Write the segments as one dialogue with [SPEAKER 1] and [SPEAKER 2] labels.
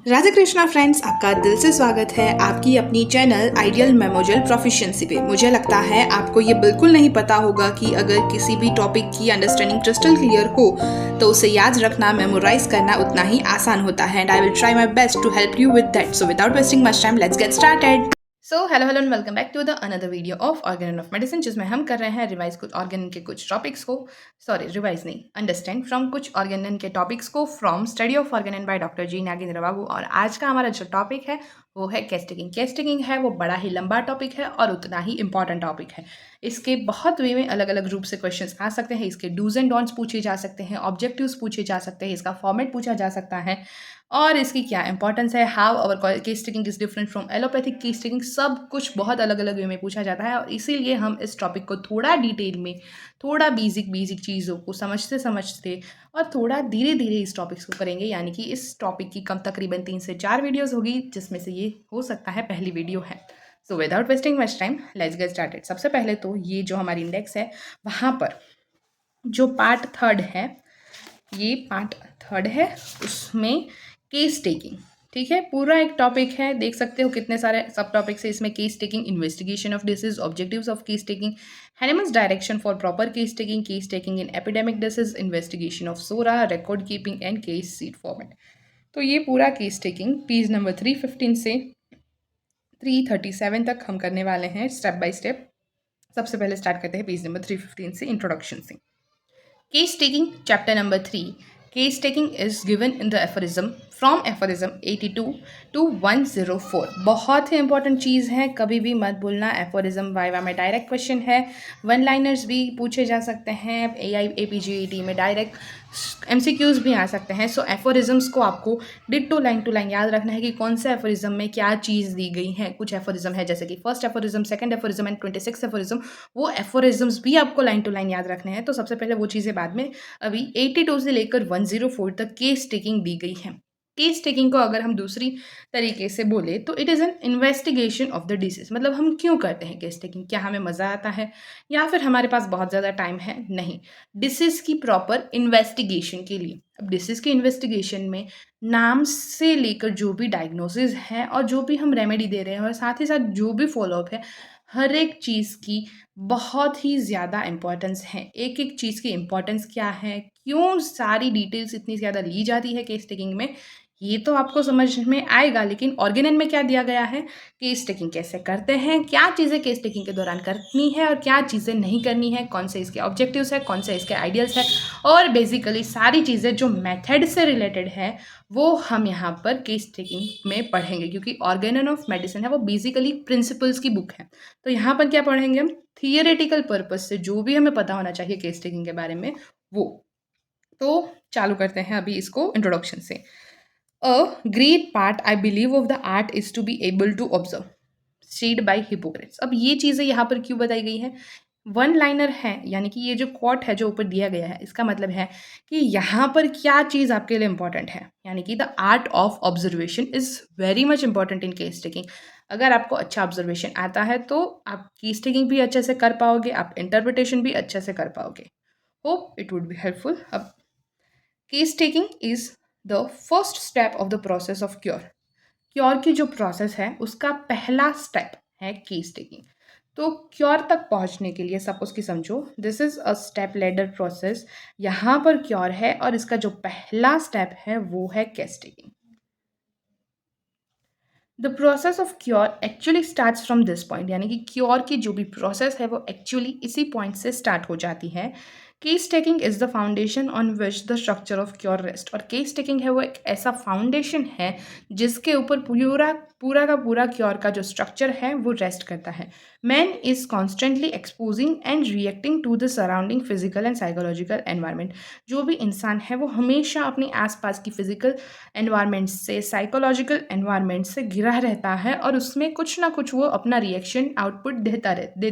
[SPEAKER 1] Radhe Krishna friends, आपका दिल से स्वागत है आपकी अपनी चैनल आइडियल मेमोरियल प्रोफिशिएंसी पे। मुझे लगता है आपको ये बिल्कुल नहीं पता होगा कि अगर किसी भी टॉपिक की अंडरस्टैंडिंग क्रिस्टल क्लियर हो तो उसे याद रखना, मेमोराइज करना उतना ही आसान होता है। And I will try my best to help you with that. So without wasting much time, let's get started. So hello and welcome back to the another video of Organon of medicine, जिसमें हम कर रहे हैं revise कुछ organon के कुछ topics को, sorry revise नहीं, अंडरस्टैंड फ्रॉम कुछ ऑर्गेन के टॉपिक्स को from study of organon by doctor G Nagendra Babu. और आज का हमारा जो टॉपिक है वो है केस टेकिंग। केस टेकिंग है वो बड़ा ही लंबा टॉपिक है और उतना ही इंपॉर्टेंट टॉपिक है। इसके बहुत वे में अलग अलग रूप से क्वेश्चंस आ सकते हैं। इसके डूज एंड डोंट्स पूछे जा सकते हैं, ऑब्जेक्टिव्स पूछे जा सकते हैं, इसका फॉर्मेट पूछा जा सकता है और इसकी क्या इंपॉर्टेंस है, how our case taking is different from allopathic case taking. सब कुछ बहुत अलग अलग वे में पूछा जाता है और इसीलिए हम इस टॉपिक को थोड़ा डिटेल में, थोड़ा बेसिक चीज़ों को समझते समझते और थोड़ा धीरे धीरे इस टॉपिक्स को करेंगे। यानी कि इस टॉपिक की कम तकरीबन 3 से 4 वीडियोज़ होगी, जिसमें से ये हो सकता है पहली वीडियो है। सो without wasting much time, let's get started. सबसे पहले तो ये जो हमारी इंडेक्स है वहाँ पर जो पार्ट थर्ड है, ये पार्ट थर्ड है, उसमें केस टेकिंग, ठीक है, पूरा एक टॉपिक है। देख सकते हो कितने सारे सब टॉपिक्स है इसमें। Case taking, investigation of disease, objectives of case taking, Hahnemann's direction for proper case taking in epidemic disease, investigation of psora, record keeping and case sheet format. तो ये पूरा केस टेकिंग पेज नंबर 315 से 337 तक हम करने वाले हैं step by step. सबसे पहले स्टार्ट करते हैं पेज नंबर 315 से, इंट्रोडक्शन से। Case taking, chapter number 3. Case taking is given in the aphorism from aphorism 82 to 104. बहुत ही इंपॉर्टेंट चीज़ है, कभी भी मत भूलना। एफोरिज्म वाइवा में डायरेक्ट क्वेश्चन है, वन लाइनर्स भी पूछे जा सकते हैं, APGET में डायरेक्ट MCQs भी आ सकते हैं। सो एफोरिज्म्स को आपको डिट्टो लाइन टू लाइन याद रखना है कि कौन से एफोरिज्म में क्या चीज़ दी गई है। कुछ एफोरिज्म है जैसे कि first aphorism, second aphorism and 26 aphorism, वो एफोरिज्म्स भी आपको लाइन टू लाइन याद रखने हैं। तो सबसे पहले वो चीज़ें बाद में। अभी 82 से लेकर 104 तक केस टेकिंग दी गई है। केस टेकिंग को अगर हम दूसरी तरीके से बोले तो it is an investigation of the disease. मतलब हम क्यों करते हैं केस टेकिंग? क्या हमें मज़ा आता है या फिर हमारे पास बहुत ज़्यादा टाइम है? नहीं, डिसीज की प्रॉपर इन्वेस्टिगेशन के लिए। अब डिसीज की इन्वेस्टिगेशन में नाम से लेकर जो भी डायग्नोसिस है और जो भी हम रेमेडी दे रहे हैं और साथ ही साथ जो भी फॉलोअप है, हर एक चीज़ की बहुत ही ज़्यादा इम्पोर्टेंस है। एक एक चीज़ की इम्पोर्टेंस क्या है, क्यों सारी डिटेल्स इतनी ज़्यादा ली जाती है केस टेकिंग में, ये तो आपको समझ में आएगा। लेकिन ऑर्गेनन में क्या दिया गया है, केस टेकिंग कैसे करते हैं, क्या चीज़ें केस टेकिंग के दौरान करनी है और क्या चीज़ें नहीं करनी है, कौन से इसके ऑब्जेक्टिव्स है, कौन से इसके आइडियल्स है, और बेसिकली सारी चीज़ें जो मेथड से रिलेटेड है वो हम यहाँ पर केस टेकिंग में पढ़ेंगे। क्योंकि ऑर्गेनन ऑफ मेडिसिन है वो बेसिकली प्रिंसिपल्स की बुक है। तो यहाँ पर क्या पढ़ेंगे हम, थियोरेटिकल पर्पज से जो भी हमें पता होना चाहिए केस टेकिंग के बारे में वो। तो चालू करते हैं अभी इसको इंट्रोडक्शन से। A great part, I believe, of the art is to be able to observe. Said by Hippocrates. अब ये चीज़ें यहाँ पर क्यों बताई गई हैं? वन लाइनर है, यानी कि ये जो कोट है जो ऊपर दिया गया है, इसका मतलब है कि यहाँ पर क्या चीज़ आपके लिए इंपॉर्टेंट है। यानी कि the art of observation is very much important in case taking. अगर आपको अच्छा ऑब्जर्वेशन आता है तो आप केस टेकिंग भी अच्छे से कर पाओगे, आप इंटरप्रिटेशन भी अच्छे से कर पाओगे। Hope it would be helpful. अब case taking is the first step of the process of cure. Cure की जो प्रोसेस है उसका पहला स्टेप है केस टेकिंग। तो क्योर तक पहुंचने के लिए सपोज कि समझो this is a step ladder process. यहाँ पर क्योर है और इसका जो पहला स्टेप है वो है case taking. The process of cure actually starts from this point, यानी कि क्योर की जो भी प्रोसेस है वो एक्चुअली इसी पॉइंट से स्टार्ट हो जाती है। Case taking is the foundation on which the structure of cure rest. और केस टेकिंग है वो एक ऐसा फाउंडेशन है जिसके ऊपर पूरा पूरा का पूरा क्योर का जो स्ट्रक्चर है वो रेस्ट करता है। Man is constantly exposing and reacting to the surrounding physical and psychological environment. जो भी इंसान है वो हमेशा अपने आसपास की फिजिकल एनवायरनमेंट से, साइकोलॉजिकल एनवायरनमेंट से घिरा रहता है और उसमें कुछ ना कुछ वो अपना रिएक्शन आउटपुट देता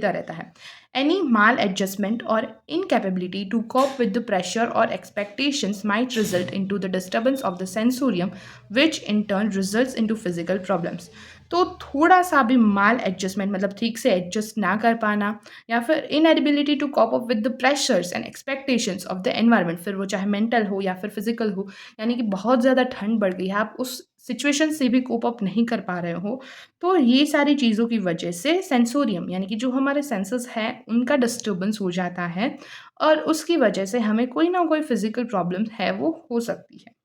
[SPEAKER 1] रहता है। Any maladjustment or incapability to cope with the pressure or expectations might result into the disturbance of the sensorium, which in turn results into physical problems. तो थोड़ा सा भी माल एडजस्टमेंट, मतलब ठीक से एडजस्ट ना कर पाना, या फिर inability to cope up with the pressures and expectations of the environment, फिर वो चाहे मेंटल हो या फिर फिजिकल हो। यानी कि बहुत ज़्यादा ठंड बढ़ गई है, आप उस सिचुएशन से भी कोप अप नहीं कर पा रहे हो, तो ये सारी चीज़ों की वजह से सेंसोरियम यानी कि जो हमारे सेंसेस हैं उनका डिस्टर्बेंस हो जाता है और उसकी वजह से हमें कोई ना कोई फिजिकल प्रॉब्लम है वो हो सकती है।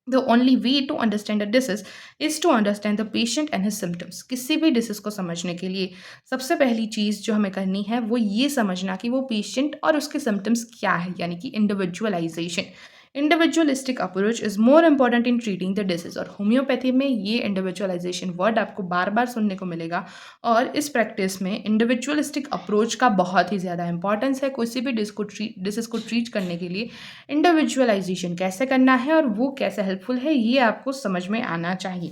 [SPEAKER 1] The only way to understand a disease is to understand the patient and his symptoms. किसी भी डिसीज को समझने के लिए सबसे पहली चीज़ जो हमें करनी है वो ये समझना कि वो पेशेंट और उसके सिम्टम्स क्या है, यानी कि individualisation. Individualistic approach is more important in treating the disease, और होम्योपैथी में ये इंडिविजुअलाइजेशन वर्ड आपको बार बार सुनने को मिलेगा। और इस प्रैक्टिस में इंडिविजुअलिस्टिक अप्रोच का बहुत ही ज़्यादा इंपॉर्टेंस है। किसी भी डिसीज को ट्रीट करने के लिए इंडिविजुअलाइजेशन कैसे करना है और वो कैसे हेल्पफुल है ये आपको समझ में आना चाहिए।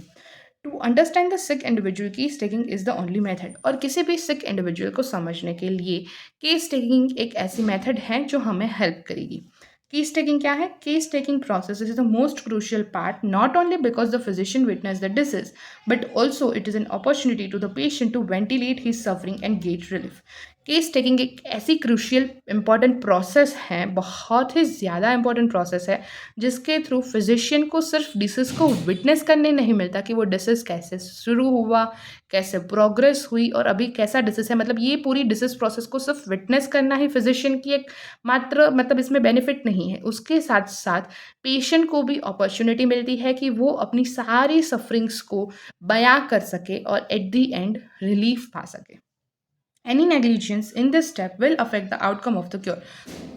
[SPEAKER 1] To understand the sick individual, case taking is the only method. और किसी भी सिक इंडिविजुअल को समझने के लिए केस टेकिंग एक ऐसी मेथड है जो हमें हेल्प करेगी। केस टेकिंग क्या है? Case taking process is the most crucial part, not only because the physician witnessed the disease, but also it is an opportunity to the patient to ventilate his suffering and get relief. Case taking एक ऐसी crucial important process है, बहुत ही ज़्यादा important process है, जिसके through physician को सिर्फ disease को विटनेस करने नहीं मिलता कि वो डिसीज कैसे शुरू हुआ, कैसे प्रोग्रेस हुई और अभी कैसा डिसीज है। मतलब ये पूरी डिसीज प्रोसेस को सिर्फ विटनेस करना ही फिजिशियन की एक मात्र मतलब इसमें बेनिफिट नहीं है। उसके साथ साथ पेशेंट को भी अपॉर्चुनिटी मिलती है कि वो अपनी सारी सफरिंग्स को बयां कर सके और एट द एंड रिलीफ पा सके। Any negligence in this step will affect the outcome of the cure.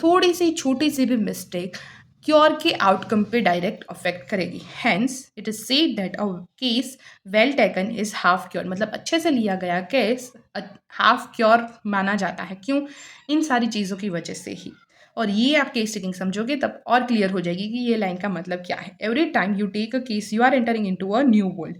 [SPEAKER 1] थोड़ी सी छोटी सी भी मिस्टेक क्योर के आउटकम पे डायरेक्ट अफेक्ट करेगी। Hence it is said that a case well taken is half cure, मतलब अच्छे से लिया गया केस हाफ क्योर माना जाता है। क्यों? इन सारी चीज़ों की वजह से ही। और ये आप केस टेकिंग समझोगे तब और क्लियर हो जाएगी कि ये लाइन का मतलब क्या है। Every time you take a case you are entering into a new world.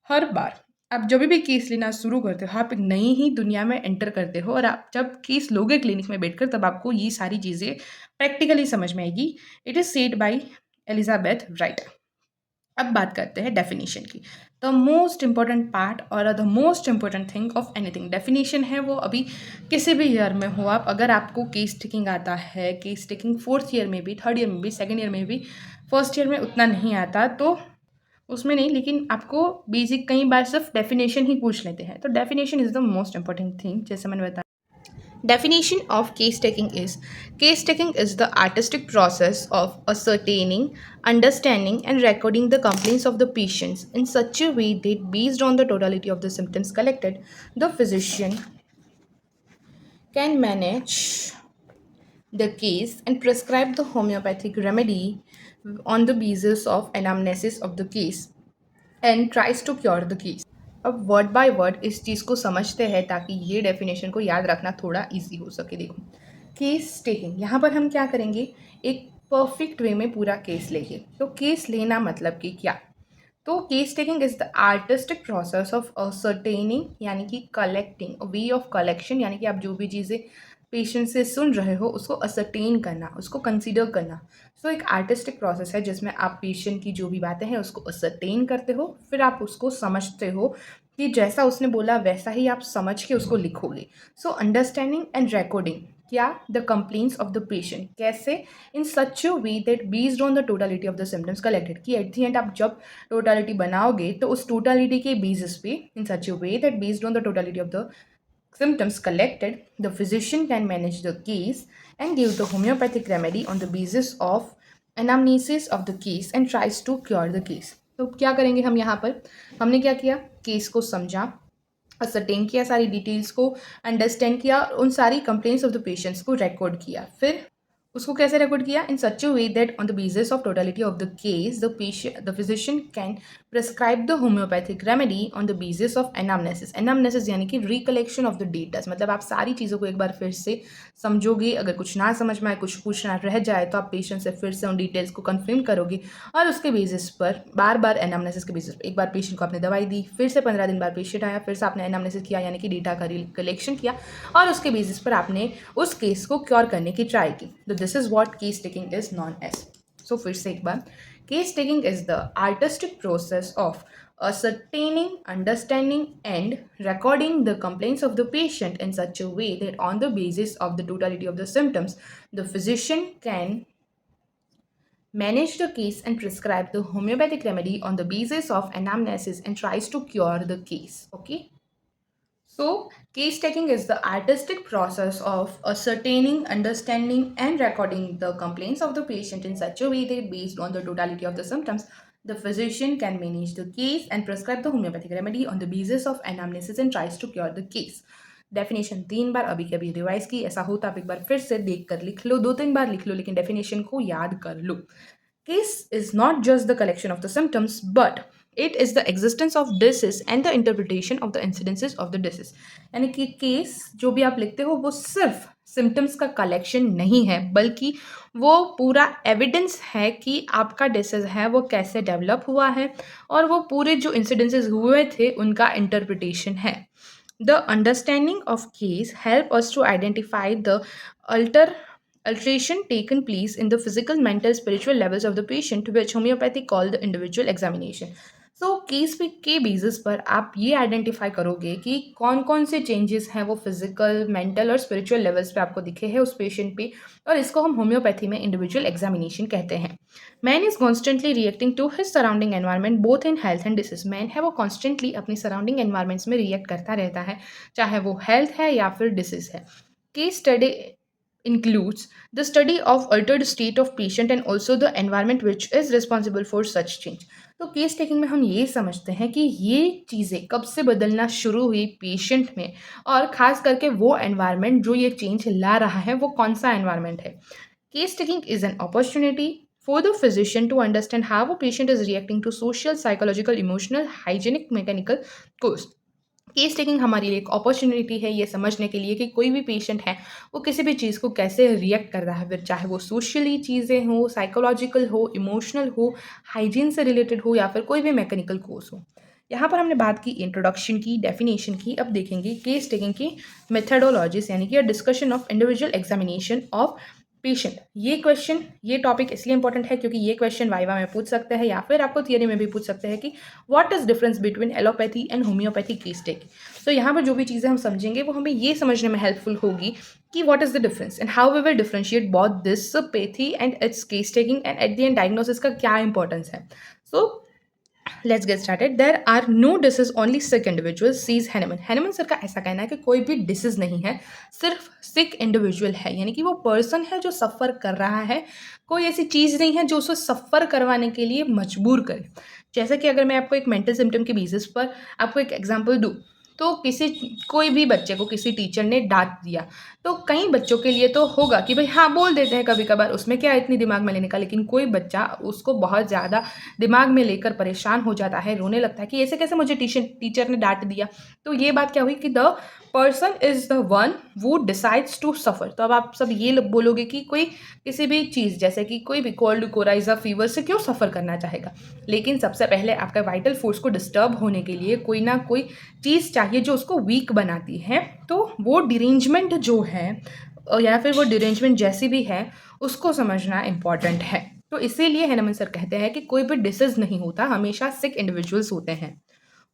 [SPEAKER 1] हर बार आप जब भी केस लेना शुरू करते हो आप एक नई ही दुनिया में एंटर करते हो, और आप जब केस लोगे क्लिनिक में बैठकर तब आपको ये सारी चीज़ें प्रैक्टिकली समझ में आएगी। It is said bye Elizabeth right. अब बात करते हैं डेफिनेशन की। द मोस्ट इंपॉर्टेंट पार्ट और the most important thing of anything, definition है वो अभी किसी भी ईयर में हो आप, अगर आपको केस टेकिंग आता है, केस टेकिंग फोर्थ ईयर में भी, थर्ड ईयर में भी, सेकेंड ईयर में भी, फर्स्ट ईयर में उतना नहीं आता तो उसमें नहीं, लेकिन आपको बेसिक कई बार सिर्फ डेफिनेशन ही पूछ लेते हैं। तो definition is the most important thing, जैसे मैंने बताया। Definition of case taking is the artistic process of ascertaining, understanding, and recording the complaints of the patients in such a way that based on the totality of the symptoms collected, the physician can manage the case and prescribe the homeopathic remedy on the basis of anamnesis of the case and tries to cure the case. अब word by word इस चीज़ को समझते हैं ताकि ये definition को याद रखना थोड़ा इजी हो सके। देखो, केस टेकिंग, यहाँ पर हम क्या करेंगे, एक परफेक्ट वे में पूरा केस लेंगे। तो केस लेना मतलब कि क्या? तो case taking is the artistic process of ascertaining यानी कि कलेक्टिंग, वे ऑफ कलेक्शन यानी कि आप जो भी चीज़ें पेशेंट से सुन रहे हो उसको असर्टेन करना, उसको कंसीडर करना। सो एक आर्टिस्टिक प्रोसेस है जिसमें आप पेशेंट की जो भी बातें हैं उसको असर्टेन करते हो, फिर आप उसको समझते हो कि जैसा उसने बोला वैसा ही आप समझ के उसको लिखोगे। सो अंडरस्टैंडिंग एंड रिकॉर्डिंग क्या? The complaints of the patient, कैसे? In such a way that based on the totality of the symptoms collected, कि एट द एंड आप जब टोटलिटी बनाओगे तो उस टोटलिटी के बेसिस पे, in such a way that based on the totality of the symptoms collected, the physician can manage the case and give the homeopathic remedy on the basis of anamnesis of the case and tries to cure the case. तो क्या करेंगे हम यहाँ पर? हमने क्या किया? Case को समझा, असरटेन किया, सारी डिटेल्स को अंडरस्टैंड किया, उन सारी कंप्लेंट्स ऑफ द पेशेंट्स को रिकॉर्ड किया। फिर उसको कैसे रिकॉर्ड किया? In such a way that on the basis of totality of the case the physician can prescribe the homoeopathic remedy on the basis of anamnesis. Anamnesis यानी कि recollection of the datas, मतलब आप सारी चीज़ों को एक बार फिर से समझोगे। अगर कुछ ना समझ में आए, कुछ पूछना रह जाए तो आप पेशेंट से फिर से उन डिटेल्स को कन्फर्म करोगे और उसके बेसिस पर बार बार एनामनेसिस के बेसिस पर, एक बार पेशेंट को आपने दवाई दी, फिर से 15 दिन बाद पेशेंट आया, फिर से आपने एनामनेसिस किया यानी कि डेटा का कलेक्शन किया और उसके बेसिस पर आपने उस केस को क्योर करने की ट्राई की। तो this is what case taking is known as. So फिर से एक बार, case taking is the artistic process of ascertaining, understanding, and recording the complaints of the patient in such a way that on the basis of the totality of the symptoms, the physician can manage the case and prescribe the homeopathic remedy on the basis of anamnesis and tries to cure the case. Okay. So, case taking is the artistic process of ascertaining, understanding, and recording the complaints of the patient in such a way that, based on the totality of the symptoms, the physician can manage the case and prescribe the homeopathic remedy on the basis of anamnesis and tries to cure the case. Definition 3 बार अभी के अभी revise की, ऐसा होता आप एक बार फिर से देख कर लिख लो, 2-3 बार लिख लो, लेकिन डेफिनेशन को याद कर लो. Case is not just the collection of the symptoms, but it is the existence of disease and the interpretation of the incidences of the disease. यानी कि केस जो भी आप लिखते हो वो सिर्फ सिम्टम्स का कलेक्शन नहीं है, बल्कि वो पूरा एविडेंस है कि आपका डिसीज है वो कैसे डेवलप हुआ है और वो पूरे जो इंसिडेंसेस हुए थे उनका इंटरप्रिटेशन है. The understanding of case help us to identify the alter alteration taken place in the physical, mental, spiritual levels of the patient, which homeopathy call the individual examination. So case पे के basis पर आप ये identify करोगे कि कौन कौन से चेंजेस हैं वो फिजिकल, मेंटल और स्पिरिचुअल लेवल्स पे आपको दिखे हैं उस पेशेंट पे, और इसको हम होम्योपैथी में इंडिविजुअल एग्जामिनेशन कहते हैं. Man is constantly reacting to his surrounding environment both in health and disease. Man है वो कॉन्स्टेंटली अपनी सराउंडिंग एनवायरमेंट्स में रिएक्ट करता रहता है, चाहे वो हेल्थ है या फिर डिसीज है. Case study includes the study of altered state of patient and also the environment which is responsible for such change. तो केस टेकिंग में हम ये समझते हैं कि ये चीज़ें कब से बदलना शुरू हुई पेशेंट में, और ख़ास करके वो एनवायरनमेंट जो ये चेंज ला रहा है वो कौन सा एनवायरनमेंट है. Case taking is an opportunity for the physician to understand how a patient is reacting to social, psychological, emotional, hygienic, mechanical cause. Case taking हमारे लिए एक अपॉर्चुनिटी है ये समझने के लिए कि कोई भी पेशेंट है वो किसी भी चीज़ को कैसे रिएक्ट कर रहा है, फिर चाहे वो सोशली चीज़ें हो, साइकोलॉजिकल हो, इमोशनल हो, हाइजीन से रिलेटेड हो या फिर कोई भी मैकेनिकल कोर्स हो. यहाँ पर हमने बात की इंट्रोडक्शन की, डेफिनेशन की. अब देखेंगे केस टेकिंग की मेथडोलॉजीज, यानी कि discussion of individual examination of patient. ये क्वेश्चन, ये टॉपिक इसलिए इंपॉर्टेंट है क्योंकि ये क्वेश्चन वाइवा में पूछ सकते हैं या फिर आपको थियरी में भी पूछ सकते हैं कि what is difference between allopathy and homeopathy case taking. तो यहाँ पर जो भी चीज़ें हम समझेंगे वो हमें ये समझने में हेल्पफुल होगी कि what is the difference and how we will differentiate both this pathy and its case taking, and at the end diagnosis का क्या इंपॉर्टेंस है. So let's get started. There are no disease only sick individual, says Hahnemann. Hahnemann sir का ऐसा कहना है कि कोई भी डिसीज नहीं है, सिर्फ सिक इंडिविजुअल है, यानी कि वो पर्सन है जो सफ़र कर रहा है, कोई ऐसी चीज़ नहीं है जो उसको सफ़र करवाने के लिए मजबूर करे. जैसे कि अगर मैं आपको एक मेंटल सिम्टम के बेसिस पर आपको एक एग्जांपल दूँ, तो कोई भी बच्चे को किसी टीचर ने डांट दिया, तो कई बच्चों के लिए तो होगा कि भाई हाँ बोल देते हैं कभी कभार, उसमें क्या इतनी दिमाग में लेने का, लेकिन कोई बच्चा उसको बहुत ज़्यादा दिमाग में लेकर परेशान हो जाता है, रोने लगता है कि ऐसे कैसे मुझे टीचर ने डांट दिया. तो ये बात क्या हुई कि the person is the one वो डिसाइड्स टू सफ़र. तो अब आप सब ये बोलोगे कि कोई किसी भी चीज़ जैसे कि कोई भी कोल्ड, कोराइजा, फीवर से क्यों सफ़र करना चाहेगा, लेकिन सबसे पहले आपका वाइटल फोर्स को डिस्टर्ब होने के लिए कोई ना कोई चीज़ चाहिए जो उसको वीक बनाती है. तो वो डिरेंजमेंट जो है या फिर वो डिरेंजमेंट जैसी भी है उसको समझना इम्पॉर्टेंट है. तो इसीलिए हैनमन सर कहते हैं कि कोई भी डिसीज नहीं होता, हमेशा सिक इंडिविजुअल्स होते हैं.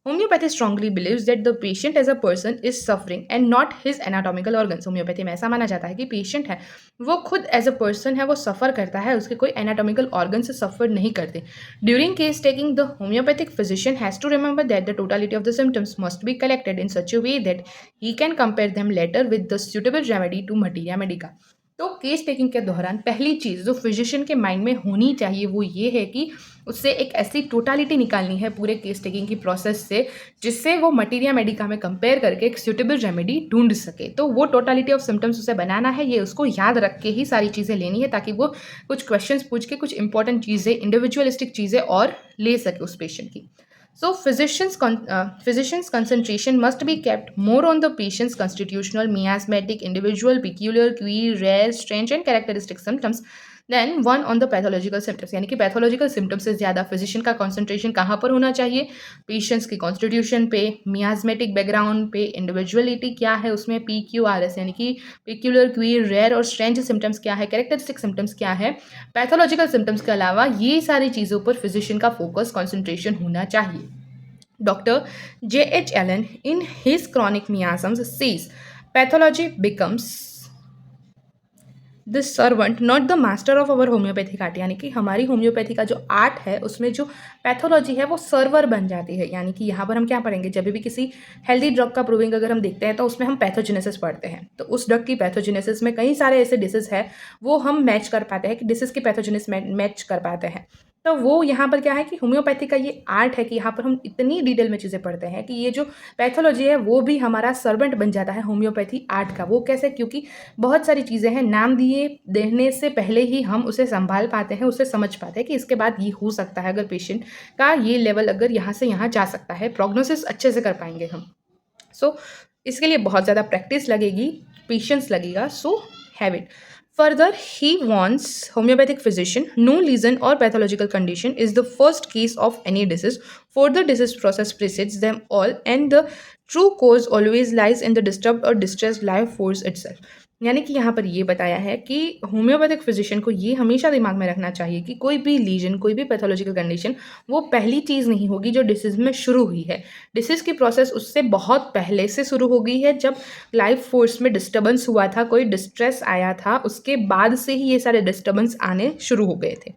[SPEAKER 1] Homeopathy strongly believes that the patient as a person is suffering and not his anatomical organs. Homeopathy में ऐसा माना जाता है कि पेशेंट है वो खुद एज अ पर्सन है वो सफ़र करता है, उसके कोई एनाटॉमिकल ऑर्गन से सफ़र नहीं करते. During case taking the homeopathic physician has to remember that the totality of the symptoms must be collected in such a way that he can compare them later with the suitable remedy to materia medica. तो case taking के दौरान पहली चीज़ जो physician के mind में होनी चाहिए वो ये है कि उससे एक ऐसी टोटालिटी निकालनी है पूरे केस टेकिंग की प्रोसेस से जिससे वो मटीरिया मेडिका में कंपेयर करके एक सूटेबल रेमेडी ढूंढ सके. तो वो टोटालिटी ऑफ सिम्टम्स उसे बनाना है, ये उसको याद रख के ही सारी चीज़ें लेनी है ताकि वो कुछ क्वेश्चंस पूछ के कुछ इंपॉर्टेंट चीज़ें, इंडिविजुअलिस्टिक चीज़ें और ले सके उस पेशेंट की. So physician's concentration must be kept more on the patient's constitutional, miasmatic, individual, peculiar, queer, rare, strange and characteristic symptoms then one on the pathological symptoms. यानी कि पैथोलॉजिकल सिम्टम्स से ज़्यादा फिजिशियन का कॉन्सेंट्रेशन कहाँ पर होना चाहिए, पेशेंट्स की कॉन्स्टिट्यूशन पे, मियाजमेटिक बैकग्राउंड पे, इंडिविजुअलिटी क्या है उसमें, PQRS यानी कि पिक्यूलर, क्वीर, रेयर और स्ट्रेंज सिम्टम्स क्या है, कैरेक्टरिस्टिक सिम्टम्स क्या है. पैथोलॉजिकल सिम्टम्स के अलावा ये सारी चीज़ों पर फिजिशियन का फोकस कॉन्सेंट्रेशन होना चाहिए. Dr. J.H. Allen, in his chronic miasms, says pathology becomes this servant not the master of our homeopathic art, यानी कि हमारी होम्योपैथी का जो आर्ट है उसमें जो पैथोलॉजी है वो सर्वर बन जाती है। यानी कि यहाँ पर हम क्या पढ़ेंगे, जब भी किसी हेल्दी ड्रग का प्रूविंग अगर हम देखते हैं तो उसमें हम पैथोजेनेसिस पढ़ते हैं। तो उस ड्रग की पैथोजेनेसिस में कई सारे ऐसे डिसीज है वो हम मैच कर पाते हैं कि डिसीज की पैथोजेनेसिस मैच कर पाते हैं। तो वो यहाँ पर क्या है कि होम्योपैथी का ये आर्ट है कि यहाँ पर हम इतनी डिटेल में चीज़ें पढ़ते हैं कि ये जो पैथोलॉजी है वो भी हमारा सर्वेंट बन जाता है होम्योपैथी आर्ट का। वो कैसे, क्योंकि बहुत सारी चीज़ें हैं, नाम दिए देने से पहले ही हम उसे संभाल पाते हैं, उसे समझ पाते हैं कि इसके बाद ये हो सकता है, अगर पेशेंट का ये लेवल अगर यहाँ से यहाँ जा सकता है, प्रोग्नोसिस अच्छे से कर पाएंगे हम। सो इसके लिए बहुत ज़्यादा प्रैक्टिस लगेगी, पेशेंस लगेगा। So have it. Further, he wants homeopathic physician, no lesion or pathological condition is the first case of any disease, for the disease process precedes them all, and the true cause always lies in the disturbed or distressed life force itself. यानी कि यहाँ पर ये बताया है कि homeopathic physician को ये हमेशा दिमाग में रखना चाहिए कि कोई भी लीजन, कोई भी पैथोलॉजिकल कंडीशन वो पहली चीज़ नहीं होगी जो डिसीज में शुरू हुई है। डिसीज की प्रोसेस उससे बहुत पहले से शुरू हो गई है, जब लाइफ फोर्स में डिस्टर्बेंस हुआ था, कोई डिस्ट्रेस आया था, उसके बाद से ही ये सारे डिस्टर्बेंस आने शुरू हो गए थे।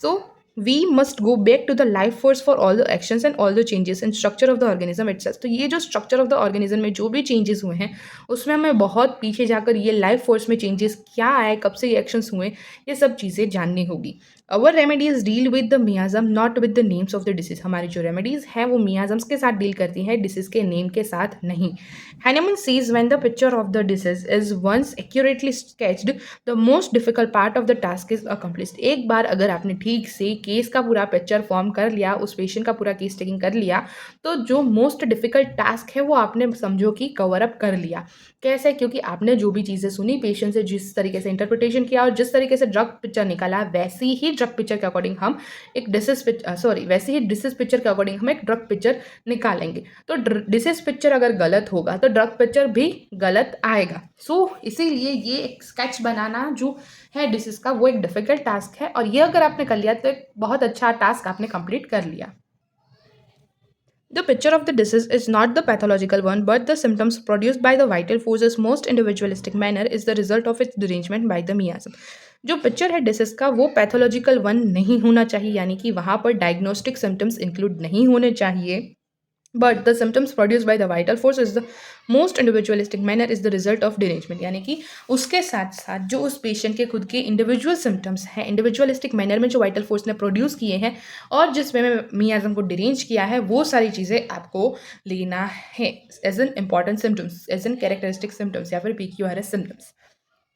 [SPEAKER 1] So we must go back to the life force for all the actions and all the changes in structure of the organism itself. तो ये जो स्ट्रक्चर ऑफ द ऑर्गेनिज्म में जो भी चेंजेस हुए हैं उसमें हमें बहुत पीछे जाकर ये लाइफ फोर्स में चेंजेस क्या आए, कब से ये एक्शंस हुए, ये सब चीज़ें जाननी होगी। Our remedies deal with the miasm not with the names of the disease. हमारी जो रेमेडीज हैं वो मियाजम्स के साथ डील करती हैं, डिसीज के नेम के साथ नहीं। Hahnemann says when the picture of the disease is once accurately sketched, the most difficult part of the task is accomplished. एक बार अगर आपने ठीक से केस का पूरा पिक्चर फॉर्म कर लिया, उस पेशेंट का पूरा केस टेकिंग कर लिया, तो जो मोस्ट डिफिकल्ट टास्क है वो आपने समझो कि कवर अप कर लिया। कैसे? क्योंकि आपने जो भी चीज़ें सुनी, पेशेंट से जिस तरीके से इंटरप्रिटेशन किया और जिस तरीके से ड्रग पिक्चर निकाला, वैसी ही ड्रग पिक्चर के अकॉर्डिंग हम एक वैसे ही डिसीज पिक्चर के अकॉर्डिंग हम एक ड्रग पिक्चर निकालेंगे। तो डिसीज पिक्चर अगर गलत होगा तो ड्रग पिक्चर भी गलत आएगा। इसीलिए ये एक स्केच बनाना जो है डिसीज का वो एक डिफिकल्ट टास्क है, और ये अगर आपने कर लिया तो एक बहुत अच्छा टास्क आपने कंप्लीट कर लिया। The picture of the disease is not the pathological one, but the symptoms produced by the vital force's most individualistic manner is the result of its derangement by the miasm. जो picture है disease का वो pathological one नहीं होना चाहिए, यानी कि वहाँ पर डायग्नोस्टिक सिम्टम्स इंक्लूड नहीं होने चाहिए, but the symptoms produce by the vital force is the most individualistic manner is the result of derangement. यानी कि उसके साथ साथ जो उस पेशेंट के खुद के इंडिविजुअल सिम्टम्स हैं, इंडिविजुअलिस्टिक मैनर में जो वाइटल फोर्स ने प्रोड्यूस किए हैं और जिस वे में मियाज़म को डिरेंज किया है, वो सारी चीज़ें आपको लेना है as an important symptoms, as an characteristic symptoms या फिर PQRS symptoms.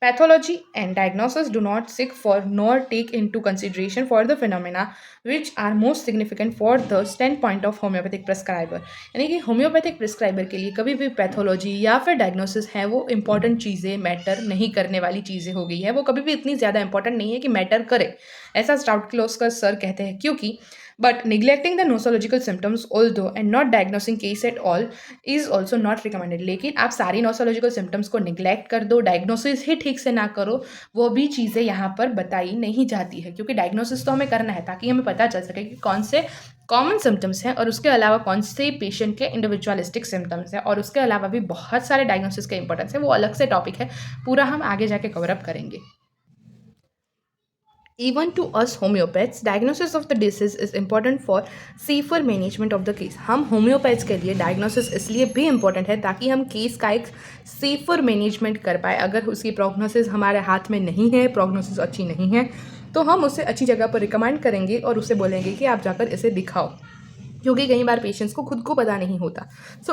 [SPEAKER 1] Pathology and diagnosis do not seek for nor take into consideration for the phenomena which are most significant for the standpoint of homeopathic prescriber। यानी कि homeopathic prescriber के लिए कभी भी pathology या फिर डायग्नोसिस है वो इंपॉर्टेंट चीज़ें, मैटर नहीं करने वाली चीज़ें हो गई है, वो कभी भी इतनी ज़्यादा इंपॉर्टेंट नहीं है कि मैटर करे, ऐसा स्टाउटक्लॉसकर सर कहते हैं। क्योंकि but neglecting the nosological symptoms although and not diagnosing case at all is also not recommended। लेकिन आप सारी नोसोलॉजिकल सिम्टम्स को निगलेक्ट कर दो, डायग्नोसिस ही ठीक से ना करो, वो भी चीज़ें यहाँ पर बताई नहीं जाती है। क्योंकि डायग्नोसिस तो हमें करना है ताकि हमें पता चल सके कि कौन से कॉमन सिम्टम्स हैं और उसके अलावा कौन से पेशेंट के इंडिविजुअलिस्टिक सिम्टम्स हैं, और उसके अलावा भी बहुत सारे डायग्नोसिस का इंपॉर्टेंस है, वो अलग से टॉपिक है, पूरा हम आगे जाके कवर अप करेंगे। Even to us homeopaths, diagnosis of the disease is important for safer management of the case। हम होम्योपैथ्स के लिए डायग्नोसिस इसलिए भी इम्पॉर्टेंट है ताकि हम केस का एक सेफर मैनेजमेंट कर पाए। अगर उसकी प्रोग्नोसिस हमारे हाथ में नहीं है, प्रोग्नोसिस अच्छी नहीं है, तो हम उसे अच्छी जगह पर रिकमेंड करेंगे और उसे बोलेंगे कि आप जाकर इसे दिखाओ, क्योंकि कई बार पेशेंट्स को खुद को पता नहीं होता।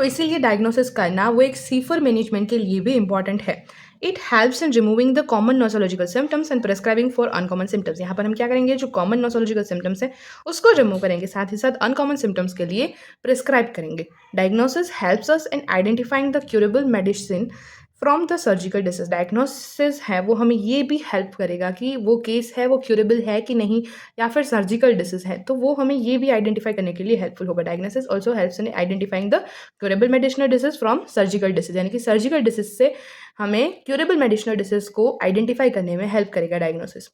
[SPEAKER 1] इसीलिए डायग्नोसिस करना वो एक सेफर मैनेजमेंट के लिए भी इम्पॉर्टेंट है। It helps in removing the common nosological symptoms and prescribing for uncommon symptoms. यहाँ पर हम क्या करेंगे, जो कॉमन नोसोलॉजिकल सिम्टम्स है उसको रिमूव करेंगे, साथ ही साथ अनकॉमन सिम्टम्स के लिए प्रेस्क्राइब करेंगे। Diagnosis helps us in identifying the curable medicine from the surgical disease. Diagnosis है वो हमें ये भी हेल्प करेगा कि वो केस है वो क्यूरेबल है कि नहीं, या फिर सर्जिकल डिसीज है, तो वो हमें ये भी आइडेंटिफाई करने के लिए हेल्पफुल होगा। Diagnosis also helps in identifying the curable medicinal disease from surgical disease. यानी कि सर्जिकल डिसीज से हमें क्यूरेबल मेडिसिनल डिसीज को आइडेंटिफाई करने में हेल्प करेगा diagnosis.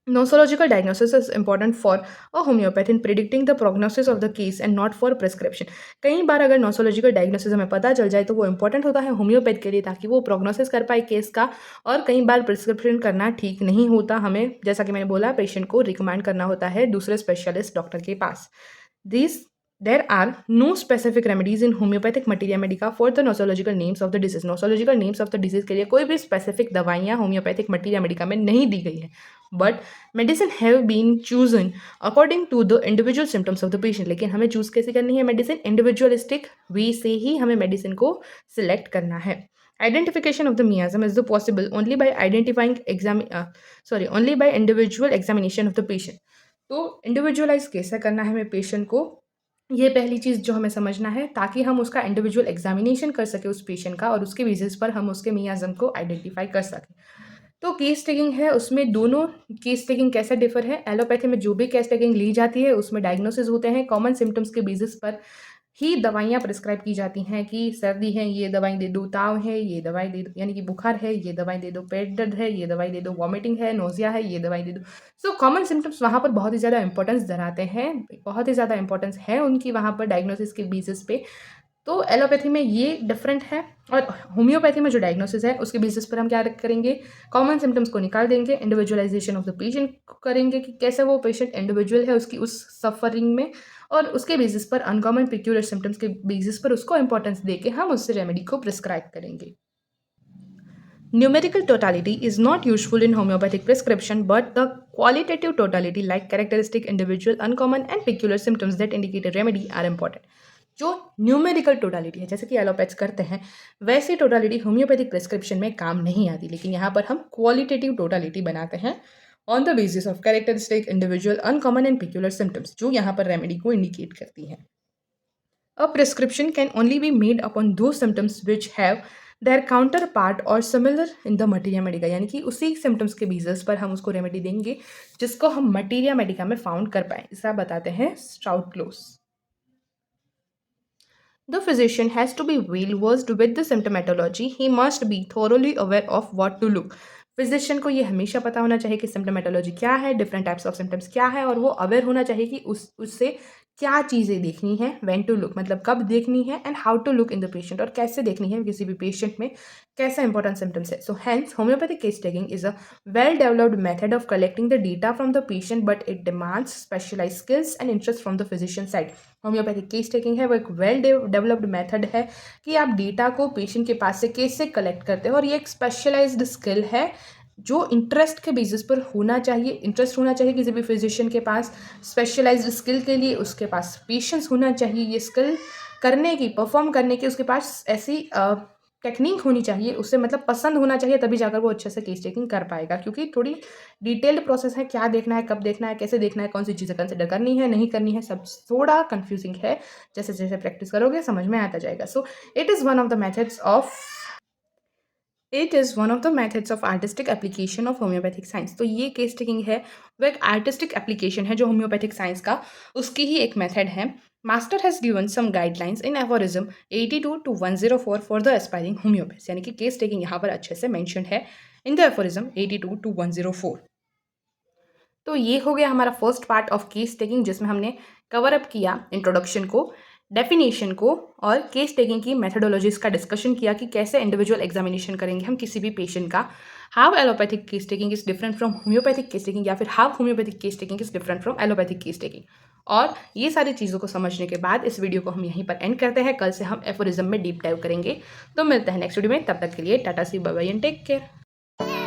[SPEAKER 1] Nosological diagnosis is important for a homeopath in predicting the prognosis of the case and not for prescription. कई बार अगर नोसोलॉजिकल डायग्नोसिस हमें पता चल जाए तो वो इंपॉर्टेंट होता है होम्योपैथ के लिए, ताकि वो प्रोग्नोसिस कर पाए केस का। और कई बार प्रिस्क्रिप्शन करना ठीक नहीं होता, हमें जैसा कि मैंने बोला पेशेंट को रिकमेंड करना होता है दूसरे स्पेशलिस्ट डॉक्टर के पास। There are no specific remedies in homeopathic materia medica for the nosological names of the disease. Nosological names of the disease के लिए कोई भी specific दवाइयाँ homeopathic materia medica में नहीं दी गई है, but medicine have been chosen according to the individual symptoms of the patient. लेकिन हमें चूज कैसे करनी है मेडिसिन? इंडिविजुअलिस्टिक वे से ही हमें मेडिसिन को सिलेक्ट करना है। Identification of the miasm is possible only by only by individual examination of the patient. तो इंडिविजुअलाइज कैसे करना है हमें पेशेंट को, ये पहली चीज़ जो हमें समझना है, ताकि हम उसका इंडिविजुअल एग्जामिनेशन कर सके उस पेशेंट का, और उसके बेसिस पर हम उसके मियाज़म को आइडेंटिफाई कर सकें। तो केस टेकिंग है, उसमें दोनों केस टेकिंग कैसे डिफर है? एलोपैथी में जो भी केस टेकिंग ली जाती है उसमें डायग्नोसिस होते हैं, कॉमन सिम्टम्स के बेसिस पर ही दवाइयाँ प्रिस्क्राइब की जाती हैं कि सर्दी है ये दवाई दे दो, ताव है ये दवाई दे दो, यानी कि बुखार है ये दवाई दे दो, पेट दर्द है ये दवाई दे दो, वॉमिटिंग है, नोजिया है ये दवाई दे दो। सो कॉमन सिम्टम्स वहाँ पर बहुत ही ज़्यादा इंपॉर्टेंस धराते हैं, बहुत ही ज़्यादा इंपॉर्टेंस है उनकी वहाँ पर डायग्नोसिस के बेसिस पे। तो एलोपैथी में ये डिफरेंट है, और होम्योपैथी में जो डायग्नोसिस है उसके बेसिस पर हम क्या करेंगे? कॉमन सिम्टम्स को निकाल देंगे, इंडिविजुअलाइजेशन ऑफ द पेशेंट करेंगे कि कैसे वो पेशेंट इंडिविजुअल है उसकी उस सफरिंग में, और उसके बेसिस पर अनकॉमन पिक्यूलर सिम्टम्स के बेसिस पर उसको इंपॉर्टेंस देके हम उससे रेमेडी को प्रिस्क्राइब करेंगे। Numerical totality is not useful in homeopathic prescription, but the qualitative totality like characteristic, individual, uncommon and peculiar symptoms that indicate a remedy are important. जो numerical totality है, जैसे कि एलोपैथ्स करते हैं, वैसी टोटालिटी होम्योपैथिक प्रिस्क्रिप्शन में काम नहीं आती, लेकिन यहाँ पर हम क्वालिटेटिव टोटालिटी बनाते हैं on the basis of characteristic, individual, uncommon and peculiar symptoms, जो यहाँ पर रेमेडी को इंडिकेट करती हैं। A prescription can only be made upon those symptoms which have their counterpart or similar in the materia medica, यानी कि उसी symptoms के बेसिस पर हम उसको रेमेडी देंगे जिसको हम मटीरिया मेडिका में फाउंड कर पाएँ। इसे आप बताते हैं स्ट्राउट close. The physician has to be well versed with the symptomatology. He must be thoroughly aware of what to look. Physician को ये हमेशा पता होना चाहिए कि सिम्टोमेटोलॉजी क्या है, डिफरेंट टाइप्स ऑफ सिम्टम्स क्या है, और वो अवेयर होना चाहिए कि उससे क्या चीज़ें देखनी है, व्हेन टू लुक मतलब कब देखनी है, and how to look in the patient, और कैसे देखनी है किसी भी पेशेंट में कैसा इंपॉर्टेंट सिम्टम्स है। So hence homeopathic case taking is a well developed method of collecting the data from the patient, but it demands specialise skills and interest from the physician side. Homeopathic case taking है वो एक well developed method है कि आप data को patient के पास से कैसे कलेक्ट करते हो, और ये एक स्पेशलाइज्ड स्किल है जो इंटरेस्ट के बेसिस पर होना चाहिए। इंटरेस्ट होना चाहिए किसी भी फिजिशियन के पास स्पेशलाइज्ड स्किल के लिए, उसके पास पेशेंस होना चाहिए ये स्किल करने की, परफॉर्म करने की, उसके पास ऐसी टेक्निक होनी चाहिए, उसे मतलब पसंद होना चाहिए, तभी जाकर वो अच्छे से केस टेकिंग कर पाएगा, क्योंकि थोड़ी डिटेल्ड प्रोसेस है, क्या देखना है, कब देखना है, कैसे देखना है, कौन सी चीज़ें कंसिडर करनी है, नहीं करनी है, सब थोड़ा कन्फ्यूजिंग है। जैसे जैसे प्रैक्टिस करोगे समझ में आता जाएगा। So it is one of the methods of artistic application of homeopathic science. तो ये केस टेकिंग है वो एक आर्टिस्टिक एप्लीकेशन है जो होम्योपैथिक साइंस का उसकी ही एक मेथड है। Master has given some guidelines in aphorism 82 to 104 for the aspiring homeopaths, यानी कि केस टेकिंग यहाँ पर अच्छे से मेंशन है इन द एफोरिज्म 82 to 104। तो ये हो गया हमारा first part of case taking, जिसमें हमने कवर अप किया इंट्रोडक्शन को, डेफिनेशन को, और केस टेकिंग की मेथडोलॉजीज का डिस्कशन किया कि कैसे इंडिविजुअल एग्जामिनेशन करेंगे हम किसी भी पेशेंट का, how allopathic case taking is different from homeopathic case taking, या फिर how homeopathic case taking is different from allopathic case taking. और ये सारी चीज़ों को समझने के बाद इस वीडियो को हम यहीं पर एंड करते हैं। कल से हम एफोरिज्म में डीप डाइव करेंगे। तो मिलते हैं नेक्स्ट वीडियो में, तब तक के लिए tata see bye bye and take care.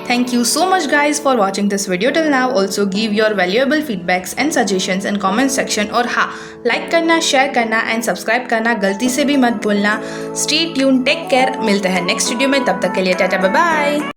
[SPEAKER 1] Thank you so much guys for watching this video till now. Also give your valuable feedbacks and suggestions in comment section, और हाँ, like करना, share करना and subscribe करना गलती से भी मत भूलना। Stay tuned, take care, मिलते हैं नेक्स्ट वीडियो में, तब तक के लिए टाटा बाय बाय।